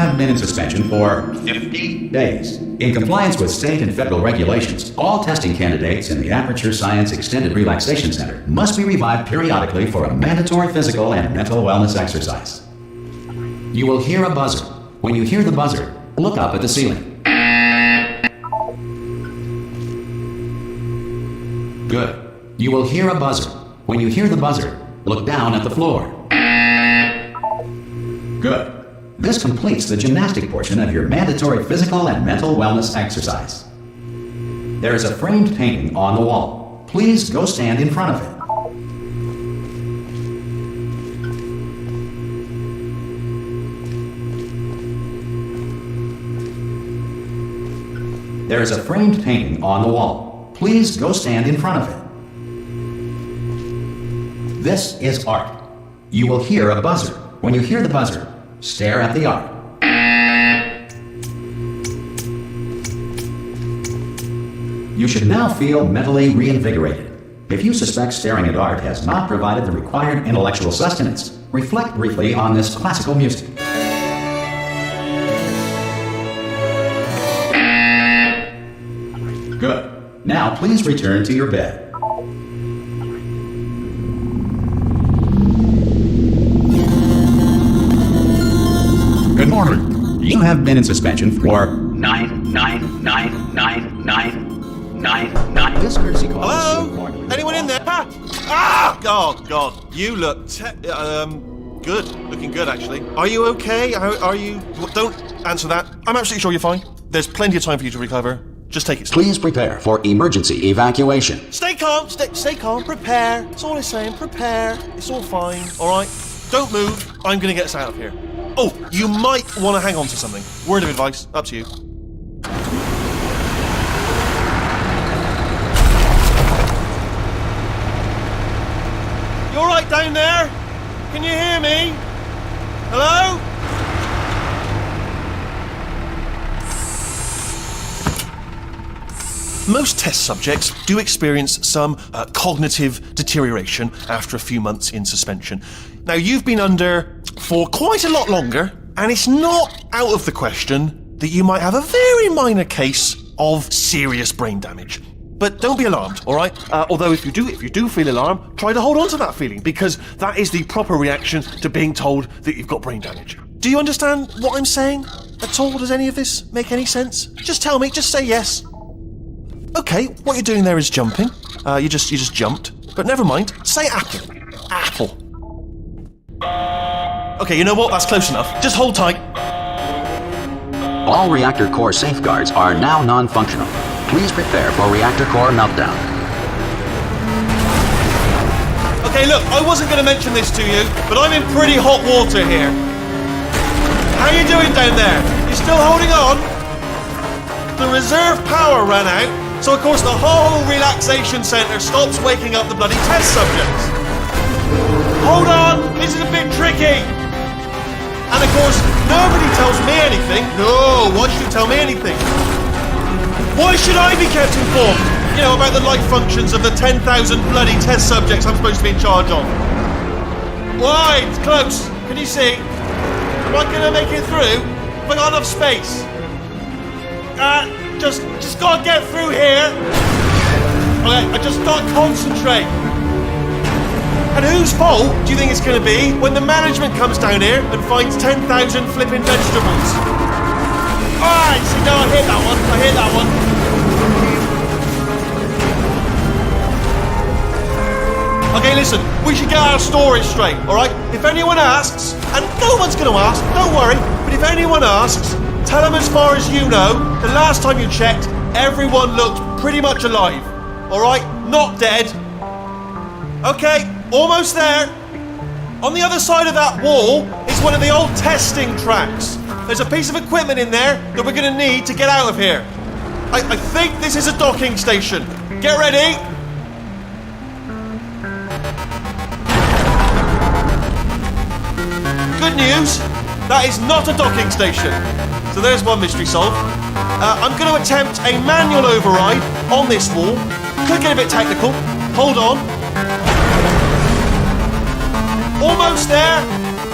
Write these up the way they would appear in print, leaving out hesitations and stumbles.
have been in suspension for 50 days. In compliance with state and federal regulations, all testing candidates in the Aperture Science Extended Relaxation Center must be revived periodically for a mandatory physical and mental wellness exercise. You will hear a buzzer. When you hear the buzzer, look up at the ceiling. Good. You will hear a buzzer. When you hear the buzzer, look down at the floor. Good. This completes the gymnastic portion of your mandatory physical and mental wellness exercise. There is a framed painting on the wall. Please go stand in front of it. There is a framed painting on the wall. Please go stand in front of it. This is art. You will hear a buzzer. When you hear the buzzer, stare at the art. You should now feel mentally reinvigorated. If you suspect staring at art has not provided the required intellectual sustenance, reflect briefly on this classical music. Good. Now please return to your bed. Good morning. You have been in suspension for 9999999. This courtesy call. Hello? Anyone in there? Ah! God. You look good. Looking good, actually. Are you okay? Are you? Don't answer that. I'm absolutely sure you're fine. There's plenty of time for you to recover. Just take it slow. Please prepare for emergency evacuation. Stay calm. Stay calm. Prepare. That's all I'm saying. Prepare. It's all fine. All right? Don't move. I'm going to get us out of here. Oh, you might want to hang on to something. Word of advice, up to you. You all right down there? Can you hear me? Hello? Most test subjects do experience some cognitive deterioration after a few months in suspension. Now, you've been under for quite a lot longer, and it's not out of the question that you might have a very minor case of serious brain damage. But don't be alarmed, all right? Although if you do feel alarmed, try to hold on to that feeling, because that is the proper reaction to being told that you've got brain damage. Do you understand what I'm saying at all? Does any of this make any sense? Just tell me, just say yes. Okay, what you're doing there is jumping. You just jumped. But never mind. Say apple. Apple. Okay, you know what? That's close enough. Just hold tight. All reactor core safeguards are now non-functional. Please prepare for reactor core meltdown. Okay, look, I wasn't going to mention this to you, but I'm in pretty hot water here. How you doing down there? You still holding on? The reserve power ran out, so of course the whole relaxation centre stops waking up the bloody test subjects. Hold on, this is a bit tricky. And of course, nobody tells me anything. No, why should you tell me anything? Why should I be kept informed? You know, about the life functions of the 10,000 bloody test subjects I'm supposed to be in charge of. Why? It's close. Can you see? Am I going to make it through? Have I got enough space? Just gotta get through here. Okay, I just gotta concentrate. And whose fault do you think it's gonna be when the management comes down here and finds 10,000 flipping vegetables? Alright, see, no, I hear that one. Okay, listen, we should get our stories straight, alright? If anyone asks, and no one's gonna ask, don't worry, but if anyone asks, tell them as far as you know, the last time you checked, everyone looked pretty much alive. Alright? Not dead. Okay, almost there. On the other side of that wall is one of the old testing tracks. There's a piece of equipment in there that we're going to need to get out of here. I think this is a docking station. Get ready. Good news, that is not a docking station. So there's one mystery solved. I'm going to attempt a manual override on this wall. Could get a bit technical. Hold on. Almost there.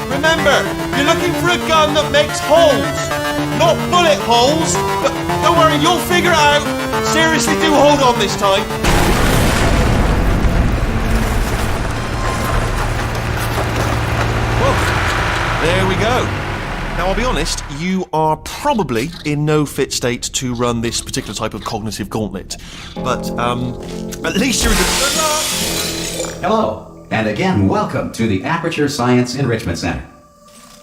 Remember, You're looking for a gun that makes holes. Not bullet holes, but don't worry, you'll figure it out. Seriously, do hold on this time. Whoa. There we go. Now, I'll be honest, you are probably in no fit state to run this particular type of cognitive gauntlet. But, at least you're in good luck. Hello, and again, welcome to the Aperture Science Enrichment Center.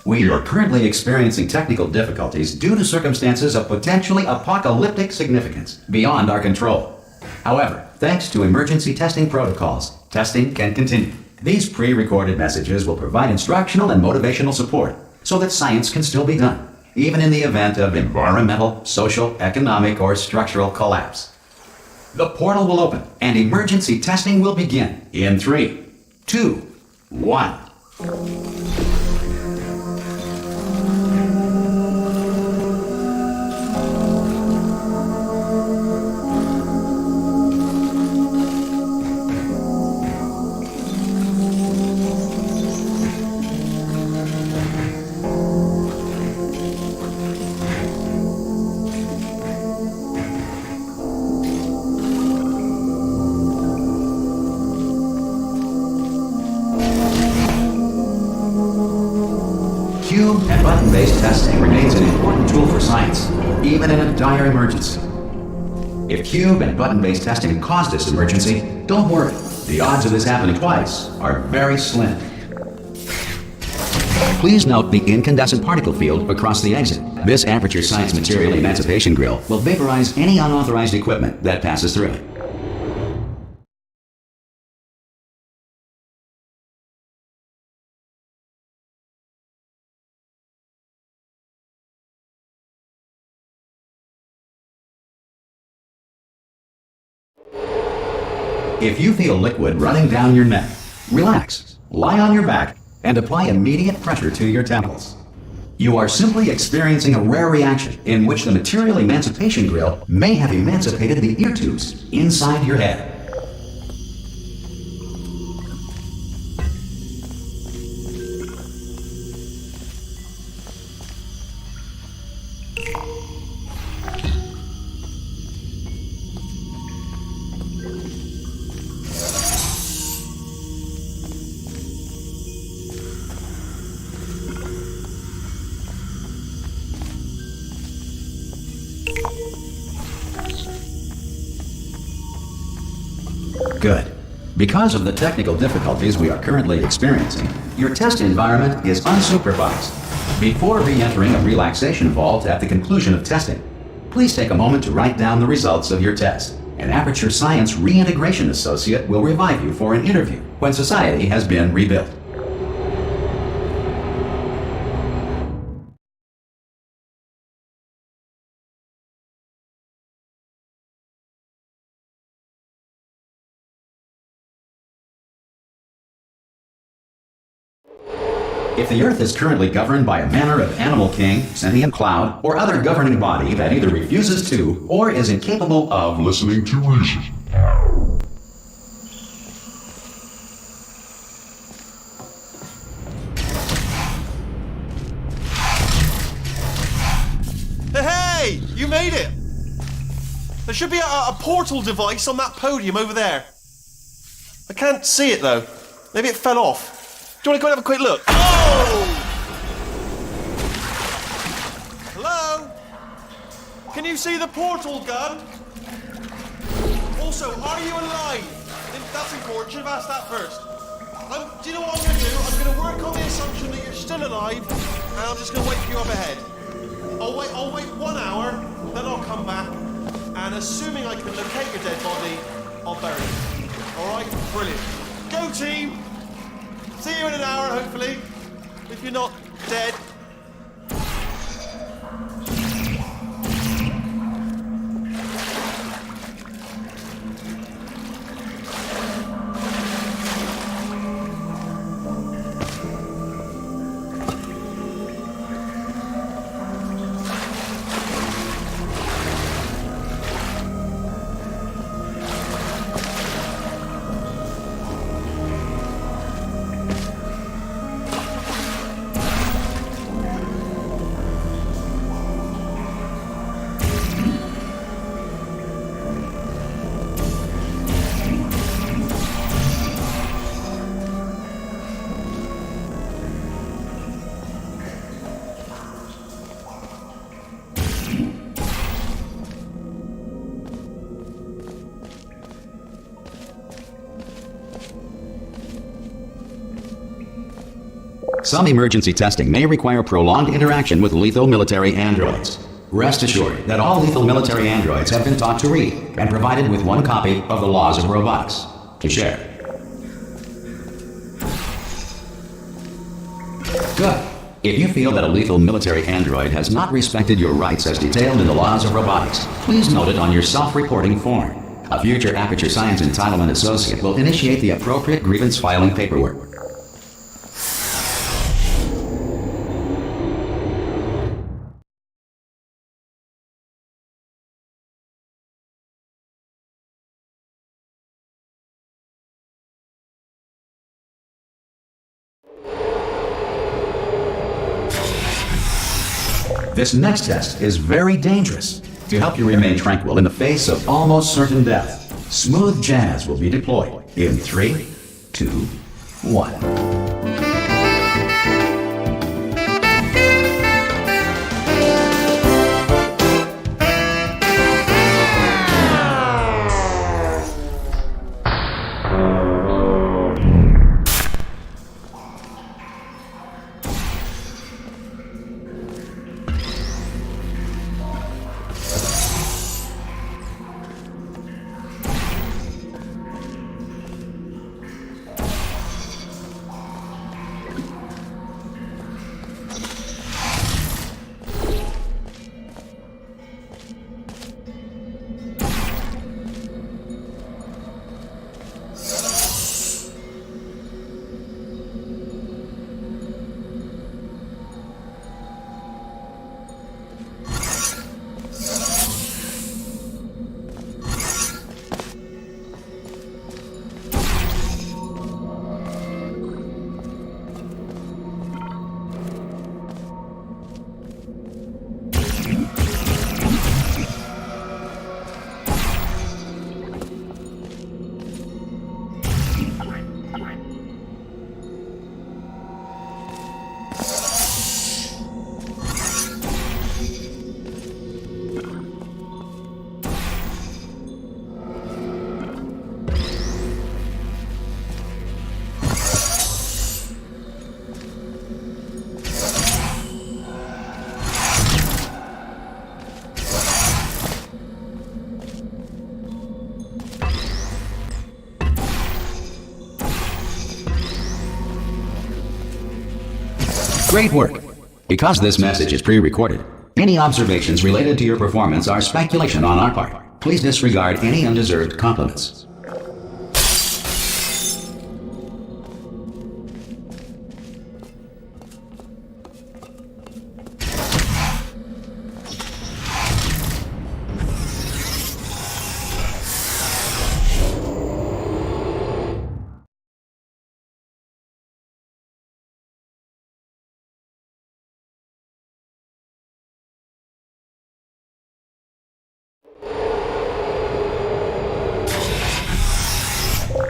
We are currently experiencing technical difficulties due to circumstances of potentially apocalyptic significance beyond our control. However, thanks to emergency testing protocols, testing can continue. These pre-recorded messages will provide instructional and motivational support so that science can still be done, even in the event of environmental, social, economic, or structural collapse. The portal will open, and emergency testing will begin in 3, 2, 1. Cube and button-based testing remains an important tool for science, even in a dire emergency. If cube and button-based testing caused this emergency, don't worry. The odds of this happening twice are very slim. Please note the incandescent particle field across the exit. This Aperture Science Material Emancipation Grill will vaporize any unauthorized equipment that passes through it. If you feel liquid running down your neck, relax, lie on your back, and apply immediate pressure to your temples. You are simply experiencing a rare reaction in which the Material Emancipation Grill may have emancipated the ear tubes inside your head. Good. Because of the technical difficulties we are currently experiencing, your test environment is unsupervised. Before re-entering a relaxation vault at the conclusion of testing, please take a moment to write down the results of your test. An Aperture Science Reintegration Associate will revive you for an interview when society has been rebuilt. If the Earth is currently governed by a manner of animal king, sentient cloud, or other governing body that either refuses to or is incapable of listening to reason. Hey! You made it! There should be a portal device on that podium over there. I can't see it though. Maybe it fell off. Do you want to go and have a quick look? Oh! Hello? Can you see the portal gun? Also, are you alive? That's important. Should have asked that first. Do you know what I'm going to do? I'm going to work on the assumption that you're still alive, and I'm just going to wait for you up ahead. I'll wait 1 hour, then I'll come back, and assuming I can locate your dead body, I'll bury it. Alright? Brilliant. Go team! See you in an hour, hopefully, if you're not dead. Some emergency testing may require prolonged interaction with lethal military androids. Rest assured that all lethal military androids have been taught to read and provided with one copy of the Laws of Robotics to share. Good. If you feel that a lethal military android has not respected your rights as detailed in the Laws of Robotics, please note it on your self-reporting form. A future Aperture Science Entitlement Associate will initiate the appropriate grievance filing paperwork. This next test is very dangerous. To help you remain tranquil in the face of almost certain death, smooth jazz will be deployed in 3, 2, 1. Great work! Because this message is pre-recorded, any observations related to your performance are speculation on our part. Please disregard any undeserved compliments.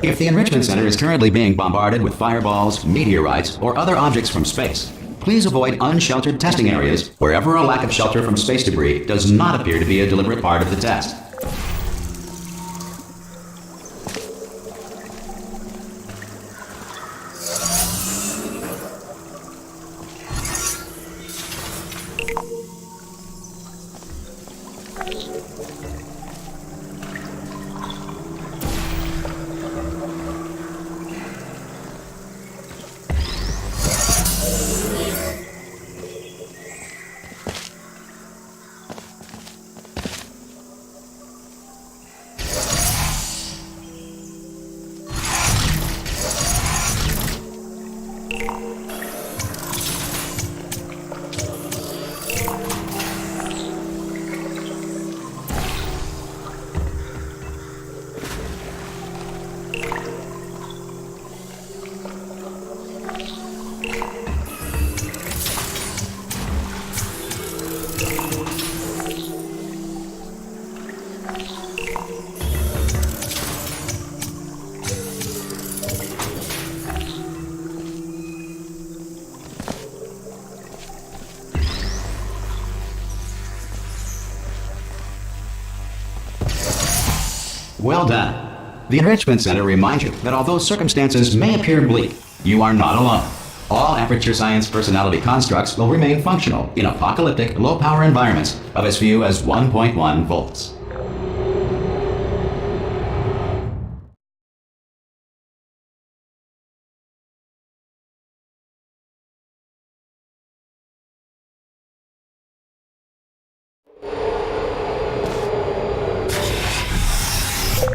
If the Enrichment Center is currently being bombarded with fireballs, meteorites, or other objects from space, please avoid unsheltered testing areas wherever a lack of shelter from space debris does not appear to be a deliberate part of the test. Well done. The Enrichment Center reminds you that although circumstances may appear bleak, you are not alone. All Aperture Science personality constructs will remain functional in apocalyptic, low-power environments of as few as 1.1 volts.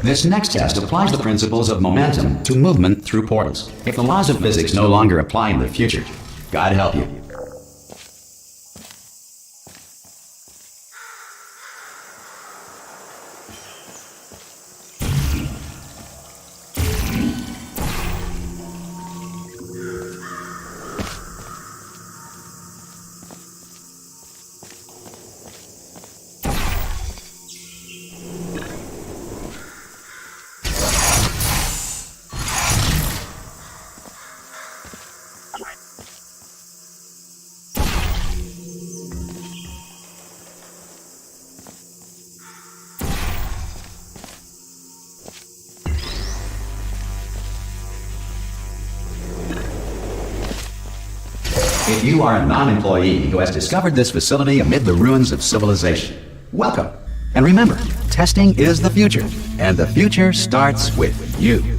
This next test applies the principles of momentum to movement through portals. If the laws of physics no longer apply in the future, God help you. If you are a non-employee who has discovered this facility amid the ruins of civilization, welcome. And remember, testing is the future, and the future starts with you.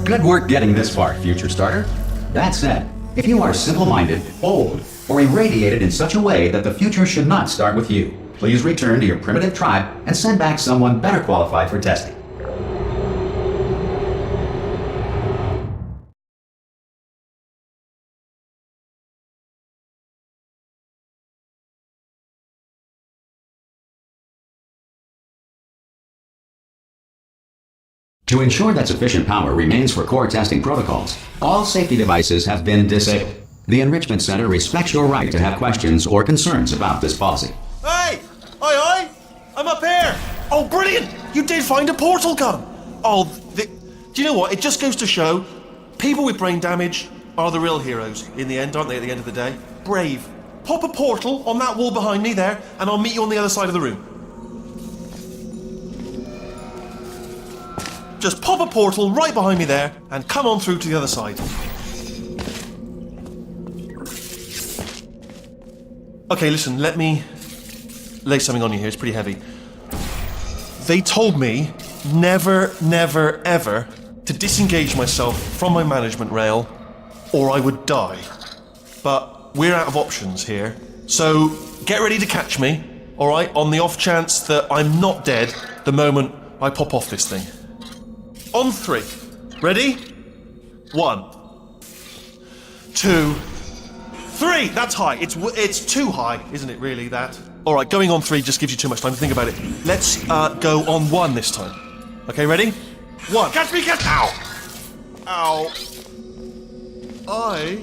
Good work getting this far, future starter. That said, if you are simple-minded, old, or irradiated in such a way that the future should not start with you, please return to your primitive tribe and send back someone better qualified for testing. To ensure that sufficient power remains for core testing protocols, all safety devices have been disabled. The Enrichment Center respects your right to have questions or concerns about this policy. Hey! Oi! I'm up here! Oh, brilliant! You did find a portal gun! Oh, do you know what? It just goes to show, people with brain damage are the real heroes in the end, aren't they, at the end of the day? Brave. Pop a portal on that wall behind me there, and I'll meet you on the other side of the room. Just pop a portal right behind me there, and come on through to the other side. Okay, listen, let me lay something on you here. It's pretty heavy. They told me never, ever to disengage myself from my management rail, or I would die. But we're out of options here, so get ready to catch me, alright, on the off chance that I'm not dead the moment I pop off this thing. On 3. Ready? 1, 2, 3. That's high. It's too high, isn't it? Really, that. All right, going on 3 just gives you too much time to think about it. Let's go on 1 this time. Okay, ready? 1. Catch me! Catch! Ow! Ow! I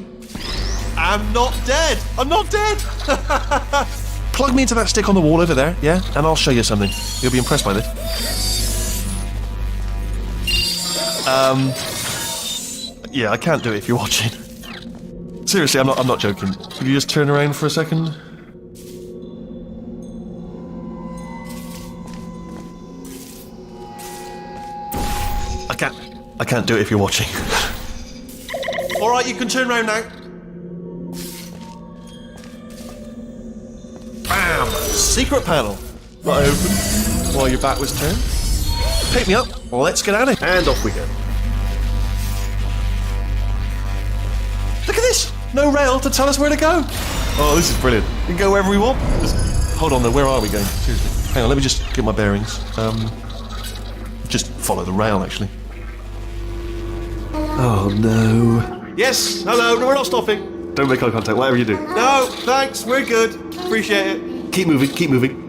am not dead. I'm not dead. Plug me into that stick on the wall over there, yeah, and I'll show you something. You'll be impressed by this. Yeah, I can't do it if you're watching. Seriously, I'm not joking. Could you just turn around for a second? I can't do it if you're watching. Alright, you can turn around now. Bam! Secret panel. Not open while your back was turned. Pick me up, let's get at it. And off we go. Look at this! No rail to tell us where to go. Oh, this is brilliant. We can go wherever we want. Hold on though, where are we going? Seriously. Hang on, let me just get my bearings. Just follow the rail, actually. Oh no. Yes, hello, no, we're not stopping. Don't make eye contact, whatever you do. No, thanks, we're good. Appreciate it. Keep moving, keep moving.